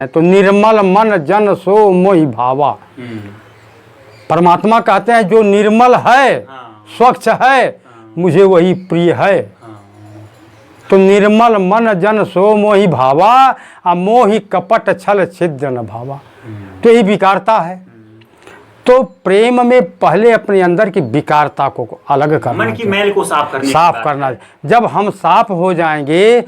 तो निर्मल मन जन सो मोहि भावा। परमात्मा कहते हैं जो निर्मल है, स्वच्छ है, मुझे वही प्रिय है। तो निर्मल मन जन सो मोहि भावा, आ मोहि कपट छल छिद्र न भावा। तो यही विकारता है। तो प्रेम में पहले अपने अंदर की विकारता को अलग करना, मन की मैल को साफ करना। जब हम साफ हो जाएंगे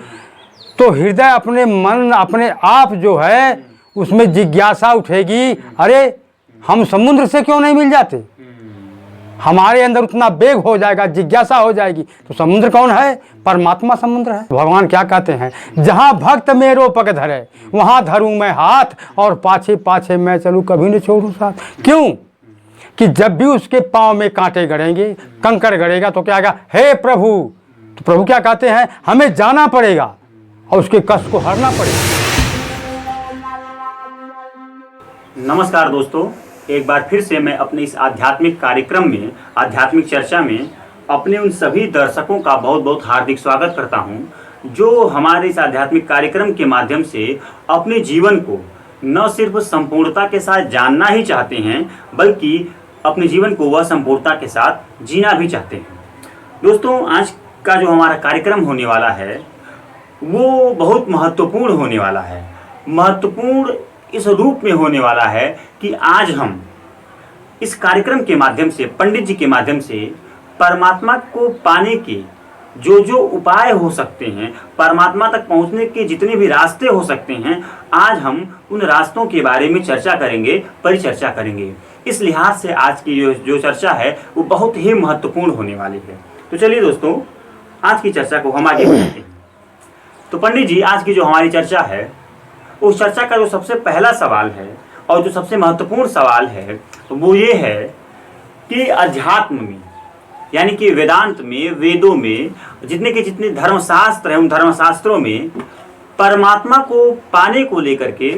तो हृदय अपने मन अपने आप जो है उसमें जिज्ञासा उठेगी, अरे हम समुद्र से क्यों नहीं मिल जाते। हमारे अंदर उतना वेग हो जाएगा, जिज्ञासा हो जाएगी। तो समुद्र कौन है? परमात्मा समुद्र है। भगवान क्या कहते हैं, जहाँ भक्त मेरो पग धरे वहाँ धरूं मैं हाथ, और पाछे पाछे मैं चलूँ कभी न छोड़ूं साथ। क्यों कि जब भी उसके पाँव में कांटे गड़ेंगे, कंकड़ गड़ेगा, तो क्या आएगा, हे प्रभु। तो प्रभु क्या कहते हैं, हमें जाना पड़ेगा और उसके कष्ट को हरना पड़ेगा। नमस्कार दोस्तों, एक बार फिर से मैं अपने इस आध्यात्मिक कार्यक्रम में, आध्यात्मिक चर्चा में अपने उन सभी दर्शकों का बहुत बहुत हार्दिक स्वागत करता हूं जो हमारे इस आध्यात्मिक कार्यक्रम के माध्यम से अपने जीवन को न सिर्फ संपूर्णता के साथ जानना ही चाहते हैं, बल्कि अपने जीवन को वह संपूर्णता के साथ जीना भी चाहते हैं। दोस्तों, आज का जो हमारा कार्यक्रम होने वाला है वो बहुत महत्वपूर्ण होने वाला है। महत्वपूर्ण इस रूप में होने वाला है कि आज हम इस कार्यक्रम के माध्यम से, पंडित जी के माध्यम से, परमात्मा को पाने के जो उपाय हो सकते हैं, परमात्मा तक पहुंचने के जितने भी रास्ते हो सकते हैं, आज हम उन रास्तों के बारे में चर्चा करेंगे, परिचर्चा करेंगे। इस लिहाज से आज की जो चर्चा है वो बहुत ही महत्वपूर्ण होने वाली है। तो चलिए दोस्तों, आज की चर्चा को हम आगे बढ़ाते हैं। तो पंडित जी, आज की जो हमारी चर्चा है उस चर्चा का जो सबसे पहला सवाल है और जो सबसे महत्वपूर्ण सवाल है वो ये है कि अध्यात्म में, यानी कि वेदांत में, वेदों में जितने धर्मशास्त्र हैं, उन धर्मशास्त्रों में परमात्मा को पाने को लेकर के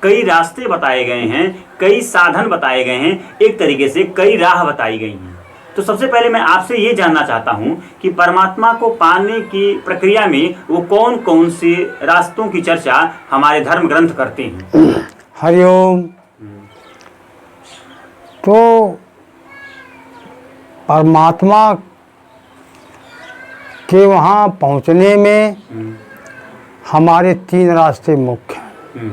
कई रास्ते बताए गए हैं, कई साधन बताए गए हैं, एक तरीके से कई राह बताई गई हैं। तो सबसे पहले मैं आपसे ये जानना चाहता हूँ कि परमात्मा को पाने की प्रक्रिया में वो कौन कौन से रास्तों की चर्चा हमारे धर्म ग्रंथ करते हैं। हरिओम। तो परमात्मा के वहाँ पहुँचने में हमारे 3 रास्ते मुख्य हैं।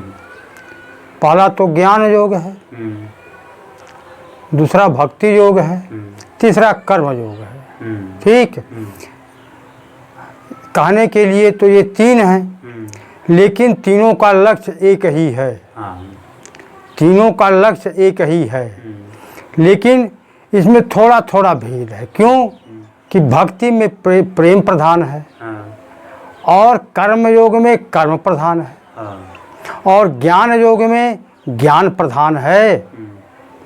पहला तो ज्ञान योग है, दूसरा भक्ति योग है, तीसरा कर्म योग है। ठीक, कहने के लिए तो ये 3 हैं, लेकिन तीनों का लक्ष्य एक ही है। तीनों का लक्ष्य एक ही है, लेकिन इसमें थोड़ा थोड़ा भेद है। क्यों कि भक्ति में प्रेम प्रधान है, और कर्म योग में कर्म प्रधान है, और ज्ञान योग में ज्ञान प्रधान है।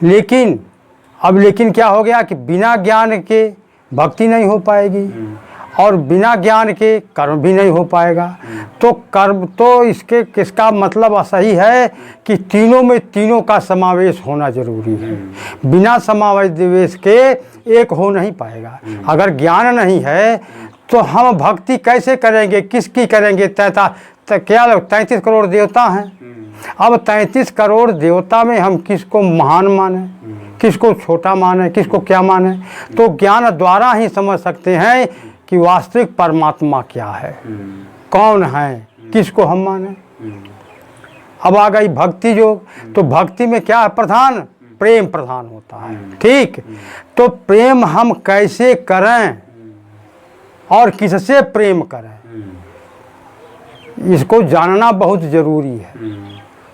लेकिन क्या हो गया कि बिना ज्ञान के भक्ति नहीं हो पाएगी, और बिना ज्ञान के कर्म भी नहीं हो पाएगा। तो कर्म तो किसका मतलब सही है कि तीनों में तीनों का समावेश होना जरूरी है। बिना समावेश के एक हो नहीं पाएगा। अगर ज्ञान नहीं है तो हम भक्ति कैसे करेंगे, किसकी करेंगे? 33 करोड़ देवता हैं। अब 33 करोड़ देवता में हम किसको महान माने, किसको छोटा माने, किसको क्या माने? तो ज्ञान द्वारा ही समझ सकते हैं कि वास्तविक परमात्मा क्या है, कौन है, किसको हम माने। अब आ गई भक्ति योग। तो भक्ति में क्या है प्रधान? प्रेम प्रधान होता है। ठीक, तो प्रेम हम कैसे करें और किससे प्रेम करें, इसको जानना बहुत जरूरी है।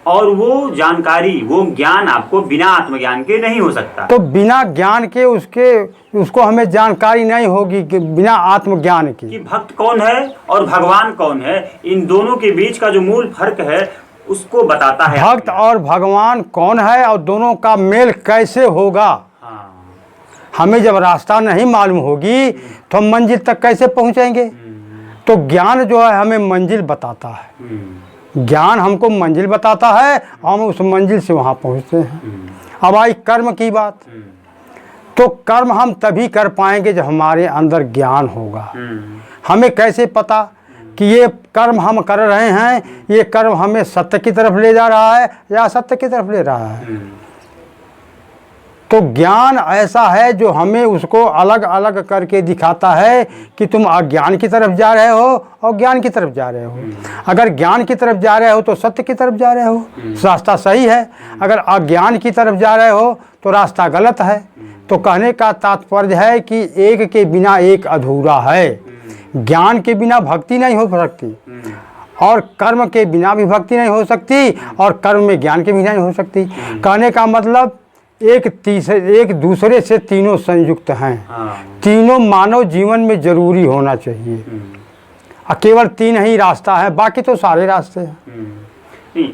और वो जानकारी, वो ज्ञान आपको बिना आत्मज्ञान के नहीं हो सकता। तो बिना ज्ञान के उसको हमें जानकारी नहीं होगी कि बिना आत्मज्ञान की कि भक्त कौन है और भगवान कौन है, इन दोनों के बीच का जो मूल फर्क है उसको बताता है। भक्त और भगवान कौन है और दोनों का मेल कैसे होगा। हमें जब रास्ता नहीं मालूम होगी तो हम मंजिल तक कैसे पहुंचेंगे? तो ज्ञान जो है हमें मंजिल बताता है। ज्ञान हमको मंजिल बताता है, हम उस मंजिल से वहाँ पहुँचते हैं। अब आई कर्म की बात। तो कर्म हम तभी कर पाएंगे जब हमारे अंदर ज्ञान होगा। हमें कैसे पता कि ये कर्म हम कर रहे हैं, ये कर्म हमें सत्य की तरफ ले जा रहा है या असत्य की तरफ ले रहा है। तो ज्ञान ऐसा है जो हमें उसको अलग अलग करके दिखाता है कि तुम अज्ञान की तरफ जा रहे हो और ज्ञान की तरफ जा रहे हो। अगर ज्ञान की तरफ जा रहे हो तो सत्य की तरफ जा रहे हो, रास्ता सही है। अगर अज्ञान की तरफ जा रहे हो तो रास्ता गलत है। तो कहने का तात्पर्य है कि एक के बिना एक अधूरा है। ज्ञान के बिना भक्ति नहीं हो सकती और कर्म के बिना भी भक्ति नहीं हो सकती और कर्म में ज्ञान के बिना नहीं हो सकती। कहने का मतलब एक दूसरे से तीनों संयुक्त हैं। तीनों मानव जीवन में जरूरी होना चाहिए। केवल तीन ही रास्ता है, बाकी तो सारे रास्ते हैं।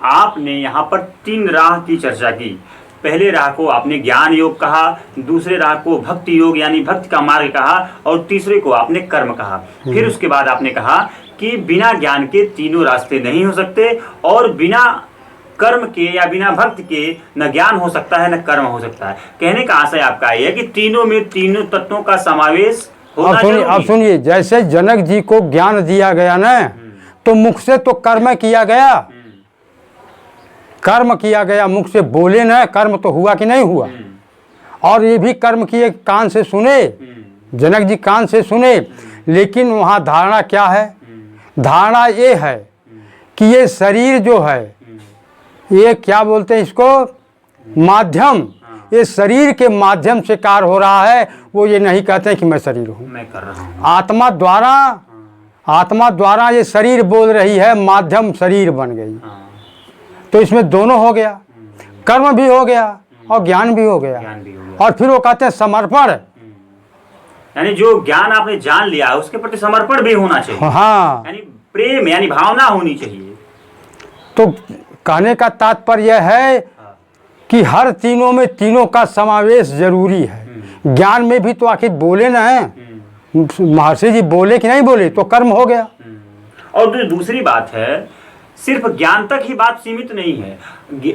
आपने यहाँ पर 3 राह की चर्चा की। पहले राह को आपने ज्ञान योग कहा, दूसरे राह को भक्ति योग यानी भक्ति का मार्ग कहा और तीसरे को आपने कर्म कहा। फिर उसके बाद आपने कहा कि बिना ज्ञान के तीनों रास्ते नहीं हो सकते और बिना कर्म के या बिना भक्ति के न ज्ञान हो सकता है न कर्म हो सकता है। कहने का आशय आपका ये है कि तीनों में तीनों तत्वों का समावेश होना जरूरी है। अब सुनिए, जैसे जनक जी को ज्ञान दिया गया ना, तो मुख से तो कर्म किया गया, कर्म किया गया, मुख से बोले ना, कर्म तो हुआ कि नहीं हुआ। और ये भी कर्म किए, कान से सुने, जनक जी कान से सुने। लेकिन वहाँ धारणा क्या है? धारणा ये है कि ये शरीर जो है, ये क्या बोलते हैं इसको, माध्यम, ये शरीर के माध्यम से कार्य हो रहा है। वो ये नहीं कहते हैं कि मैं शरीर हूँ, मैं कर रहा हूँ। आत्मा द्वारा ये शरीर बोल रही है, माध्यम शरीर बन गई। तो इसमें दोनों हो गया, कर्म भी हो गया और ज्ञान भी हो गया। और फिर वो कहते हैं समर्पण, यानी जो ज्ञान आपने जान लिया उसके प्रति समर्पण भी होना चाहिए। हाँ, यानी प्रेम यानी भावना होनी चाहिए। तो कहने का तात्पर्य है कि हर तीनों में तीनों का समावेश जरूरी है। ज्ञान में भी तो आखिर बोले ना है, महर्षि जी बोले कि नहीं बोले, तो कर्म हो गया। और दूसरी बात है, सिर्फ ज्ञान तक ही बात सीमित नहीं है।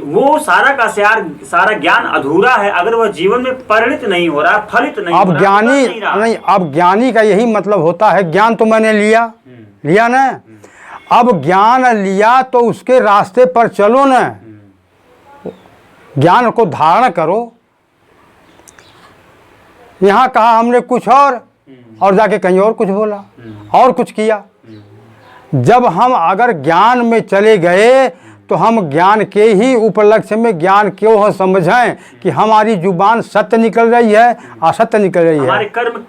वो सारा का सारा ज्ञान अधूरा है अगर वह जीवन में परिणित नहीं हो रहा, फलित नहीं हो रहा। अब ज्ञानी का यही मतलब होता है, ज्ञान तो मैंने लिया ना, अब ज्ञान लिया तो उसके रास्ते पर चलो ना, ज्ञान को धारण करो। यहाँ कहा हमने कुछ और जाके कहीं और कुछ बोला और कुछ किया। जब हम अगर ज्ञान में चले गए तो हम ज्ञान के ही उपलक्ष्य में ज्ञान क्यों हो समझें कि हमारी जुबान सत्य निकल रही है, असत्य निकल रही है। हमारे कर्म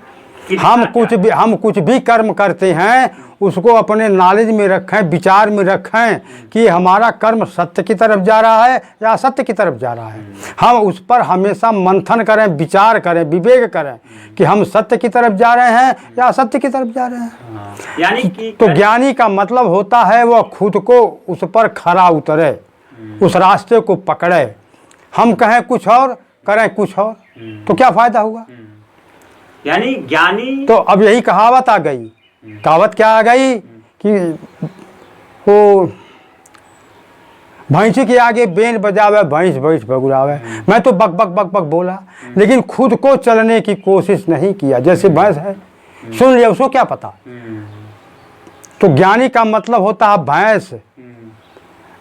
हम कुछ भी कर्म करते हैं उसको अपने नॉलेज में रखें, विचार में रखें कि हमारा कर्म सत्य की तरफ जा रहा है या असत्य की तरफ जा रहा है। हम उस पर हमेशा मंथन करें, विचार करें, विवेक करें कि हम सत्य की तरफ जा रहे हैं या असत्य की तरफ जा रहे हैं। यानी कि तो ज्ञानी का मतलब होता है वह खुद को उस पर खरा उतरे, उस रास्ते को पकड़े। हम कहें कुछ और, करें कुछ और, तो क्या फायदा हुआ? यानी ज्ञानी, तो अब यही कहावत आ गई। कहावत क्या आ गई कि वो भैंसी के आगे बेन बजावे, भैंस भैंस बगुरावे। मैं तो बक बक बक बक बोला, लेकिन खुद को चलने की कोशिश नहीं किया। जैसे भैंस है, सुन लिया, उसको क्या पता। तो ज्ञानी का मतलब होता है भैंस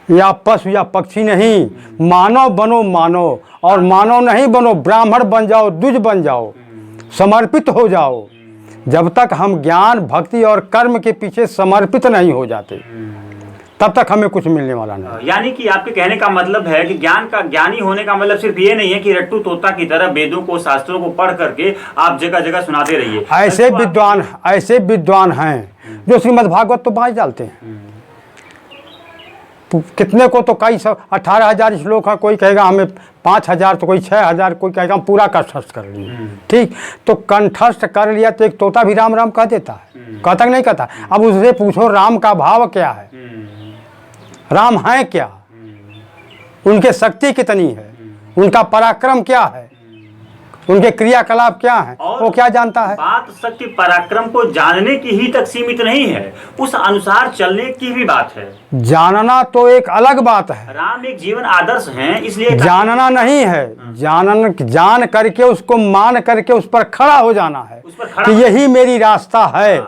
या पशु या पक्षी नहीं, मानव बनो मानव, और मानव नहीं बनो, ब्राह्मण बन जाओ, द्विज बन जाओ, समर्पित हो जाओ। जब तक हम ज्ञान, भक्ति और कर्म के पीछे समर्पित नहीं हो जाते तब तक हमें कुछ मिलने वाला नहीं। यानी कि आपके कहने का मतलब है कि ज्ञानी होने का मतलब सिर्फ ये नहीं है कि रट्टू तोता की तरह वेदों को, शास्त्रों को पढ़ करके आप जगह जगह सुनाते रहिए। ऐसे विद्वान हैं जो श्रीमद् भागवत तो बाँच डालते हैं। कितने को तो कई 18,000 श्लोक है, कोई कहेगा हमें 5,000, तो कोई 6,000, कोई कहेगा हम पूरा कंठस्थ कर लिए। ठीक, तो कंठस्थ कर लिया तो एक तोता भी राम राम कह देता है, कहता नहीं कहता। अब उससे पूछो राम का भाव क्या है, राम है क्या, उनके शक्ति कितनी है, उनका पराक्रम क्या है, उनके क्रियाकलाप क्या है, वो क्या जानता है। बात शक्ति पराक्रम को जानने की ही तक सीमित नहीं है, उस अनुसार चलने की भी बात है। जानना तो एक अलग बात है। राम एक जीवन आदर्श हैं, इसलिए जानना नहीं है, जान करके उसको मान करके उस पर खड़ा हो जाना है कि यही मेरी रास्ता है।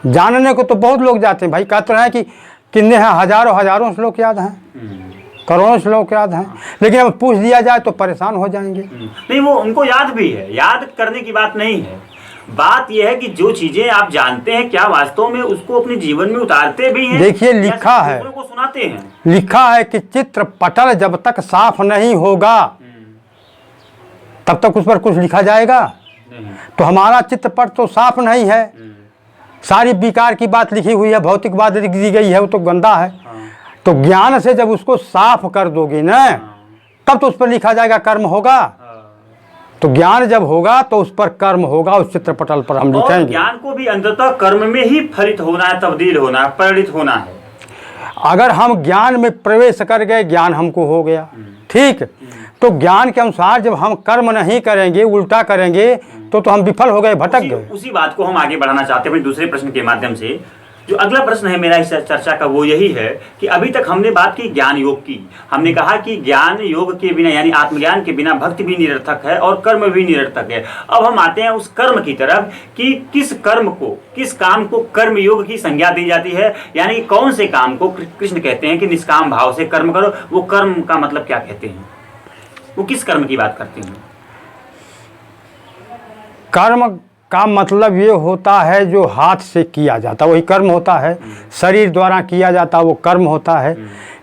जानने को तो बहुत लोग जाते हैं भाई, कहते हैं कि कितने हैं, हजारों श्लोक याद हैं, करोड़ों श्लोक याद हैं, लेकिन अब पूछ दिया जाए तो परेशान हो जाएंगे। नहीं, वो उनको याद भी है, याद करने की बात नहीं है। बात यह है कि जो चीजें आप जानते हैं क्या वास्तव में उसको अपने जीवन में उतारते भी हैं? देखिए लिखा है, को सुनाते हैं, लिखा है कि चित्र पटल जब तक साफ नहीं होगा तब तक उस पर कुछ लिखा जाएगा नहीं। तो हमारा चित्रपट तो साफ नहीं है, सारी विकार की बात लिखी हुई है, भौतिक बात लिख दी गई है, वो तो गंदा है। तो ज्ञान से जब उसको साफ कर दोगे ना तब तो उस पर लिखा जाएगा, कर्म होगा। तो ज्ञान जब होगा तो उस पर कर्म होगा, उस चित्रपटल पर हम लिखेंगे। ज्ञान को भी अंततः कर्म में ही फलित होना है, तब्दील होना है, परिणित होना है। अगर हम ज्ञान में प्रवेश कर गए, ज्ञान हमको हो गया, ठीक, तो ज्ञान के अनुसार जब हम कर्म नहीं करेंगे, उल्टा करेंगे, तो हम विफल हो गए, भटक गए। उसी बात को हम आगे बढ़ाना चाहते हैं दूसरे प्रश्न के माध्यम से। जो अगला प्रश्न है मेरा इस चर्चा का वो यही है कि अभी तक हमने बात की ज्ञान योग की, हमने कहा कि ज्ञान योग के बिना यानी आत्मज्ञान के बिना भक्ति भी निरर्थक है और कर्म भी निरर्थक है। अब हम आते हैं उस कर्म की तरफ कि किस कर्म को, किस काम को कर्म योग की संज्ञा दी जाती है, यानी कौन से काम को कृष्ण कहते हैं कि निष्काम भाव से कर्म करो। वो कर्म का मतलब क्या कहते हैं, वो किस कर्म की बात करते हैं? कर्म का मतलब ये होता है जो हाथ से किया जाता वही कर्म होता है, शरीर द्वारा किया जाता वो कर्म होता है।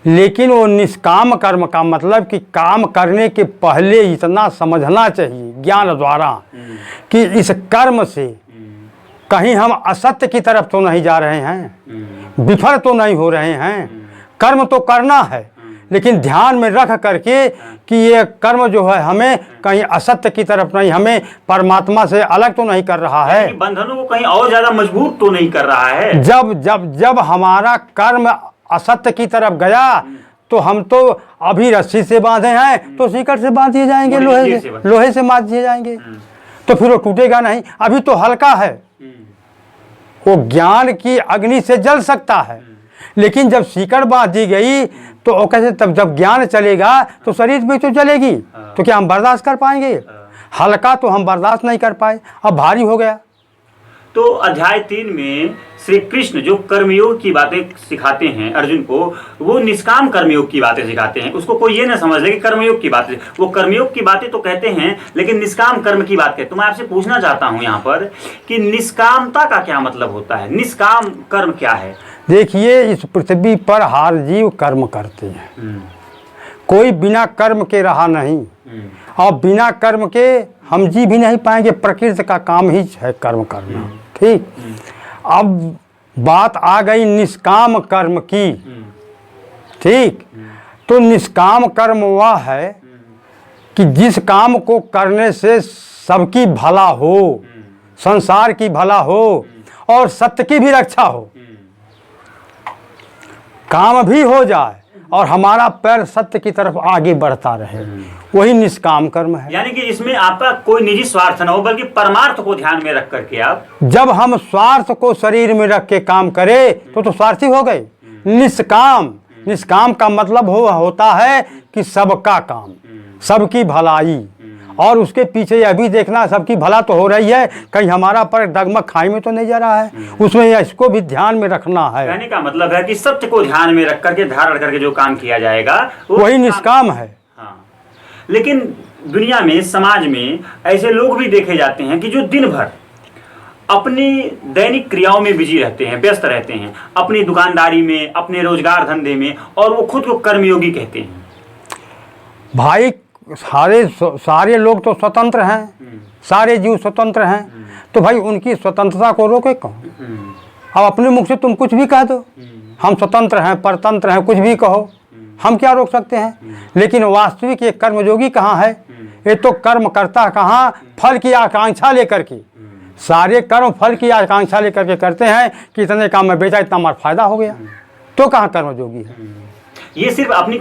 लेकिन वो निष्काम कर्म का मतलब कि काम करने के पहले इतना समझना चाहिए ज्ञान द्वारा कि इस कर्म से कहीं हम असत्य की तरफ तो नहीं जा रहे हैं, विफल तो नहीं हो रहे हैं। कर्म तो करना है लेकिन ध्यान में रख करके कि ये कर्म जो है हमें कहीं असत्य की तरफ नहीं, हमें परमात्मा से अलग तो नहीं कर रहा है, बंधनों को कहीं और ज्यादा मजबूत तो नहीं कर रहा है। जब हमारा कर्म असत्य की तरफ गया तो हम तो अभी रस्सी से बांधे हैं तो सीकड़ से बांध दिए जाएंगे, लोहे से बांध दिए जाएंगे, तो फिर वो टूटेगा नहीं। अभी तो हल्का है, वो ज्ञान की अग्नि से जल सकता है, लेकिन जब सीकड़ बांध दी गई तो कैसे, तब जब ज्ञान चलेगा तो शरीर भी तो चलेगी, तो क्या हम बर्दाश्त कर पाएंगे? हल्का तो हम बर्दाश्त नहीं कर पाए, अब भारी हो गया। तो अध्याय 3 में श्री कृष्ण जो कर्मयोग की बातें सिखाते हैं अर्जुन को, वो निष्काम कर्मयोग की बातें सिखाते हैं। उसको कोई ये ना समझ ले कि कर्मयोग की बातें, वो कर्मयोग की बातें तो कहते हैं लेकिन निष्काम कर्म की बात कहते। तो मैं आपसे पूछना चाहता हूँ यहाँ पर कि निष्कामता का क्या मतलब होता है, निष्काम कर्म क्या है? देखिए, इस पृथ्वी पर हर जीव कर्म करते हैं, कोई बिना कर्म के रहा नहीं, और बिना कर्म के हम जी भी नहीं पाएंगे। प्रकृति का काम ही है कर्म करना, ठीक। अब बात आ गई निष्काम कर्म की, ठीक। तो निष्काम कर्म वह है कि जिस काम को करने से सबकी भला हो, संसार की भला हो और सत्य की भी रक्षा हो, काम भी हो जाए और हमारा पैर सत्य की तरफ आगे बढ़ता रहे, वही निष्काम कर्म है। यानी कि इसमें आपका कोई निजी स्वार्थ न हो बल्कि परमार्थ को ध्यान में रख करके आप, जब हम स्वार्थ को शरीर में रख के काम करें तो स्वार्थी हो गए। निष्काम का मतलब होता है कि सबका काम, सबकी भलाई, और उसके पीछे यह भी देखना सबकी भला तो हो रही है, कहीं हमारा पर डगमग खाई में तो नहीं जा रहा है, उसमें इसको भी ध्यान में रखना है। कहने का मतलब है कि सत्य को ध्यान में रख करके धारण करके जो काम किया जाएगा वही निष्काम है। हाँ। लेकिन दुनिया में, समाज में ऐसे लोग भी देखे जाते हैं कि जो दिन भर अपनी दैनिक क्रियाओं में बिजी रहते हैं, व्यस्त रहते हैं, अपनी दुकानदारी में, अपने रोजगार धंधे में, और वो खुद को कर्मयोगी कहते हैं। भाई सारे लोग तो स्वतंत्र हैं, सारे जीव स्वतंत्र हैं, तो भाई उनकी स्वतंत्रता को रोके कौन? अब अपने मुख से तुम कुछ भी कह दो, हम स्वतंत्र हैं, परतंत्र हैं, कुछ भी कहो, हम क्या रोक सकते हैं? लेकिन वास्तविक ये कर्मयोगी कहाँ है? ये तो कर्म करता कहाँ, फल की आकांक्षा लेकर के, सारे कर्म फल की आकांक्षा लेकर के करते हैं कि इतने काम में बेचा, इतना हमारा फायदा हो गया, तो कहाँ कर्मयोगी है? ये सिर्फ अपनी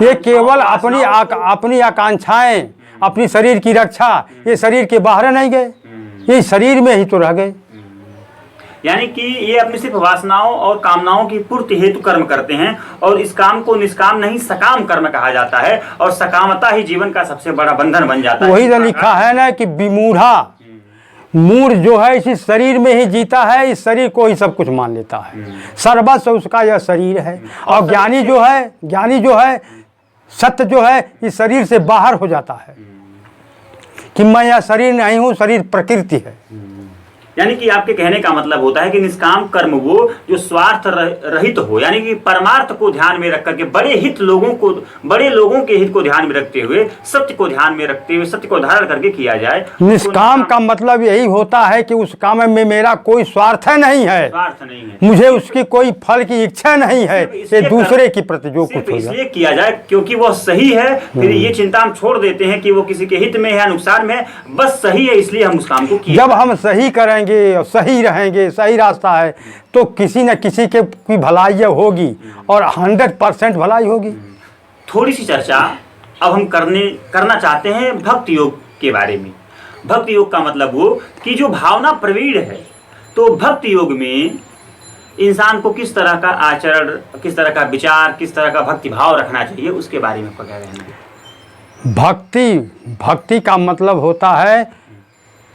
ये केवल अपनी आकांक्षाएं, अपनी शरीर की रक्षा, ये शरीर के बाहर नहीं गए, ये शरीर में ही तो रह गए। यानी कि ये अपनी सिर्फ वासनाओं और कामनाओं की पूर्ति हेतु कर्म करते हैं, और इस काम को निष्काम नहीं सकाम कर्म कहा जाता है, और सकामता ही जीवन का सबसे बड़ा बंधन बन जाता है। वही तो लिखा है ना कि विमूढ़ा मूढ़ जो है इसी शरीर में ही जीता है, इस शरीर को ही सब कुछ मान लेता है, सर्वस्व उसका यह शरीर है। और ज्ञानी जो है सत्य जो है इस शरीर से बाहर हो जाता है कि मैं यह शरीर नहीं हूँ, शरीर प्रकृति है। यानी कि आपके कहने का मतलब होता है कि निष्काम कर्म वो जो स्वार्थ रहित हो, यानी कि परमार्थ को ध्यान में रख करके बड़े लोगों के हित को ध्यान में रखते हुए, सत्य को ध्यान में रखते हुए, सत्य को धारण करके किया जाए। निष्काम का मतलब यही होता है कि उस काम में मेरा कोई स्वार्थ नहीं है, मुझे उसकी कोई फल की इच्छा नहीं है, ये दूसरे की प्रति जो कुछ हो इसलिए किया जाए क्योंकि वह सही है। फिर ये चिंता हम छोड़ देते हैं कि वो किसी के हित में है या नुकसान में, बस सही है इसलिए हम उस काम को किए। जब हम सही करेंगे और सही रहेंगे, सही रास्ता है, तो किसी न किसी के की भलाई होगी और 100% भलाई होगी। थोड़ी सी चर्चा अब हम करना चाहते हैं भक्ति योग के बारे में। भक्ति योग का मतलब वो कि जो भावना प्रवीण है, तो भक्ति योग में इंसान को किस तरह का आचरण, किस तरह का विचार, किस तरह का भक्ति भाव रखना चाहिए, उसके बारे में आपका क्या कहना है? भक्ति का मतलब होता है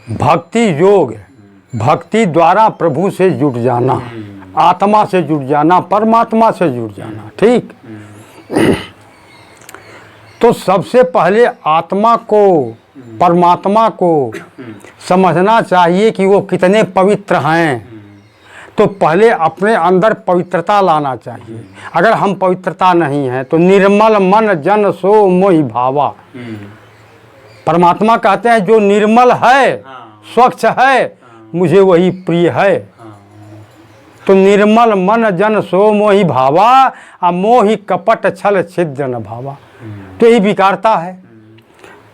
भक्ति योग, भक्ति द्वारा प्रभु से जुट जाना, आत्मा से जुट जाना, परमात्मा से जुट जाना। ठीक, तो सबसे पहले आत्मा को, परमात्मा को समझना चाहिए कि वो कितने पवित्र हैं। तो पहले अपने अंदर पवित्रता लाना चाहिए। अगर हम पवित्रता नहीं है तो निर्मल मन जन सो मोहि भावा। परमात्मा कहते हैं जो निर्मल है, स्वच्छ है, मुझे वही प्रिय है। तो निर्मल मन जन सो मोहि भावा, आ मोहि कपट छल छिद्र न भावा। तो यही विकारता है।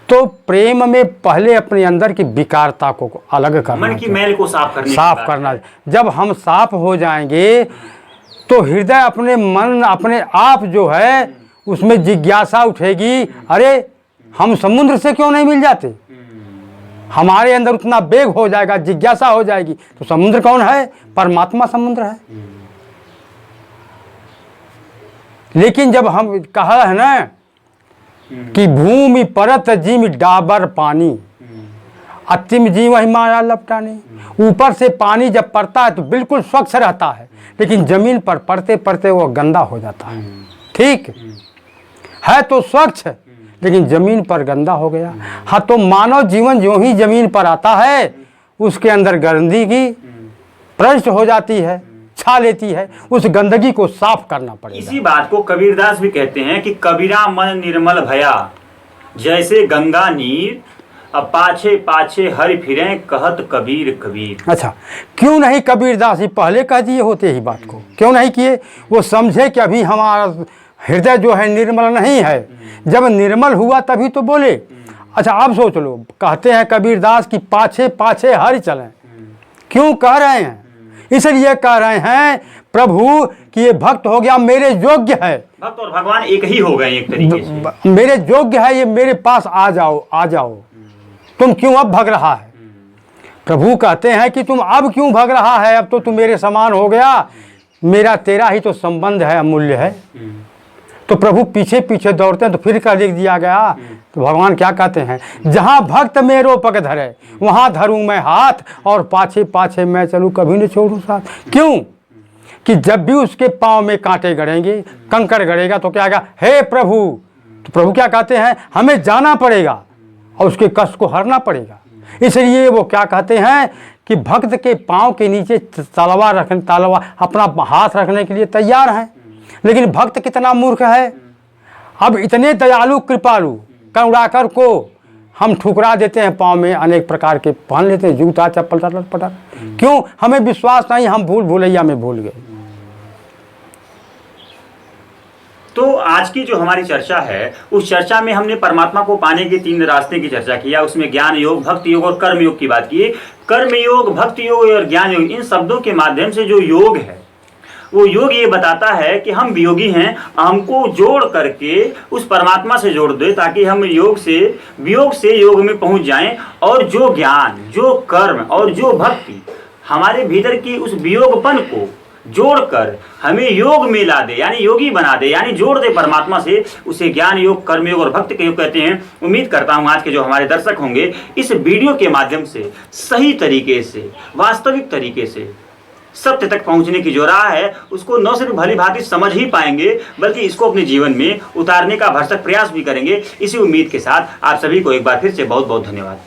तो प्रेम में पहले अपने अंदर की विकारता को अलग करना, मन की मैल को साफ करना। जब हम साफ हो जाएंगे तो हृदय अपने मन अपने आप जो है उसमें जिज्ञासा उठेगी, अरे हम समुद्र से क्यों नहीं मिल जाते। हमारे अंदर उतना वेग हो जाएगा, जिज्ञासा हो जाएगी। तो समुद्र कौन है? परमात्मा समुद्र है। लेकिन जब हम कहा है ना कि भूमि परत जिम डाबर पानी, अतिम जीव माया लपटानी। ऊपर से पानी जब पड़ता है तो बिल्कुल स्वच्छ रहता है, लेकिन जमीन पर पड़ते पड़ते वो गंदा हो जाता है। ठीक है तो स्वच्छ, लेकिन जमीन पर गंदा हो गया। हाँ, तो मानव जीवन जो ही जमीन पर आता है उसके अंदर गंदगी प्रविष्ट हो जाती है, छा लेती है। उस गंदगी को साफ करना पड़ेगा। इसी बात को कबीरदास भी कहते हैं कि कबीरा मन निर्मल भया, जैसे गंगा नीर, अब पाछे पाछे हरि फिरे कहत कबीर कबीर। अच्छा, क्यों नहीं कबीरदास जी पहले कह दिए होते ही बात को, क्यों नहीं किए? वो समझे कि अभी हमारा हृदय जो है निर्मल नहीं है। जब निर्मल हुआ तभी तो बोले। अच्छा, अब सोच लो, कहते हैं कबीरदास की पाछे पाछे हरि चलें। क्यों कह रहे हैं? इसलिए कह रहे हैं प्रभु कि ये भक्त हो गया, मेरे योग्य है। भक्त और भगवान एक ही हो गए एक तरीके से। मेरे योग्य है, ये मेरे पास आ जाओ, आ जाओ। तुम क्यों अब भग रहा है? प्रभु कहते हैं कि तुम अब क्यों भग रहा है? अब तो तुम मेरे समान हो गया, मेरा तेरा ही तो संबंध है, अमूल्य है। तो प्रभु पीछे पीछे दौड़ते हैं। तो फिर क्या लिख दिया गया? तो भगवान क्या कहते हैं? जहाँ भक्त मेरो पग धरे वहाँ धरूं मैं हाथ, और पाछे पाछे मैं चलूँ कभी न छोड़ूं साथ। क्यों? कि जब भी उसके पाँव में कांटे गड़ेंगे, कंकड़ गड़ेगा, तो क्या आएगा? हे प्रभु। तो प्रभु क्या कहते हैं? हमें जाना पड़ेगा और उसके कष्ट को हरना पड़ेगा। इसलिए वो क्या कहते हैं कि भक्त के पाँव के नीचे तलवार अपना हाथ रखने के लिए तैयार हैं। लेकिन भक्त कितना मूर्ख है। अब इतने दयालु कृपालु करुणाकर को हम ठुकरा देते हैं, पाँव में अनेक प्रकार के पहन लेते हैं, जूता चप्पल पटक। क्यों? हमें विश्वास नहीं, हम भूलैया में भूल गए। तो आज की जो हमारी चर्चा है, उस चर्चा में हमने परमात्मा को पाने के 3 रास्ते की चर्चा किया। उसमें ज्ञान योग, भक्ति योग और कर्म योग की बात की। कर्म योग, भक्ति योग और ज्ञान योग, इन शब्दों के माध्यम से जो योग है, वो योग ये बताता है कि हम वियोगी हैं, हमको जोड़ करके उस परमात्मा से जोड़ दे, ताकि हम वियोग से योग में पहुंच जाएं। और जो ज्ञान, जो कर्म और जो भक्ति हमारे भीतर की उस वियोगपन को जोड़कर हमें योग में ला दे, यानी योगी बना दे, यानी जोड़ दे परमात्मा से, उसे ज्ञान योग, कर्म योग और भक्ति के योग कहते हैं। उम्मीद करता हूँ आज के जो हमारे दर्शक होंगे इस वीडियो के माध्यम से सही तरीके से, वास्तविक तरीके से सत्य तक पहुंचने की जो राह है उसको न सिर्फ भली भांति समझ ही पाएंगे बल्कि इसको अपने जीवन में उतारने का भरसक प्रयास भी करेंगे। इसी उम्मीद के साथ आप सभी को एक बार फिर से बहुत बहुत धन्यवाद।